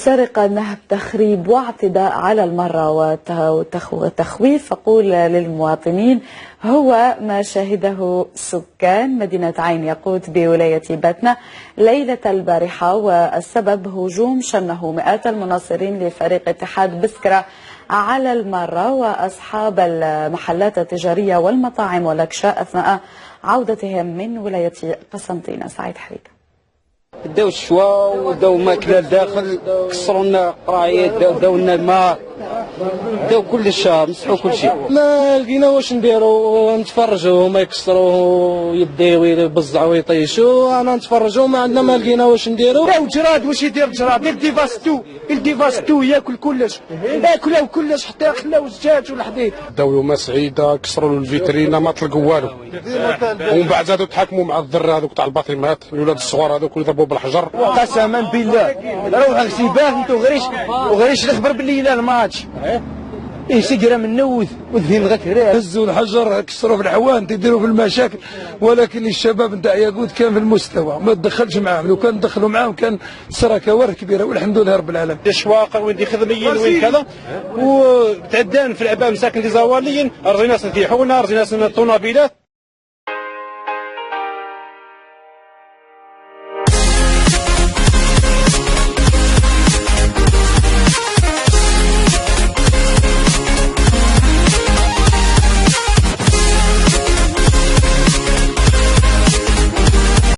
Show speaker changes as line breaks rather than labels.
سرقة، نهب، تخريب واعتداء على المرأة وتخويف فقول للمواطنين هو ما شهده سكان مدينة عين يقوت بولاية باتنا ليلة البارحة، والسبب هجوم شنه مئات المناصرين لفريق اتحاد بسكرة على المرأة وأصحاب المحلات التجارية والمطاعم والأكشاء أثناء عودتهم من ولاية قسنطينة. سعيد حريقة.
داو الشوا وداو ماكله لداخل، كسروا لنا قرايات، داو لنا الماء، داو كلش، مسحوا كل شيء. ما لقينا واش نديروا، نتفرجوا، ما يكسروا يديو يبزعوا ويطيشوا، انا نتفرجوا، ما عندنا ما لقينا واش نديروا. داو جراد، واش يدير جراد؟ الديفاستو ياكل كلش، ياكلوا كلش حتى خلاو الزجاج والحديد.
داو ما سعيده، كسروا الفيترينا، ما طلقوا والو، ومن بعد زادوا تحكموا مع الذره هذوك تاع الباطيمات، الولاد الصغار هذوك يضربوا بالحجر.
قسما بالله روح غسيباه انتو غريش الخبر باللي لا الماتش سقرا من نوذ وذهين غكرا
هزوا الحجر، كسروا في الحوان، تديروا في المشاكل، ولكن الشباب نتاع ياقوت كان في المستوى، ما تدخلش معاهم، لو كان دخلوا معاهم كان صرا كوارث كبيره، والحمد لله رب العالمين.
الشواقع وين خدميين وين كذا، وتعدان في العباد مساكن دي زواليين، رزينا ناس نتيحونا، رزينا ناس الطونابيلات.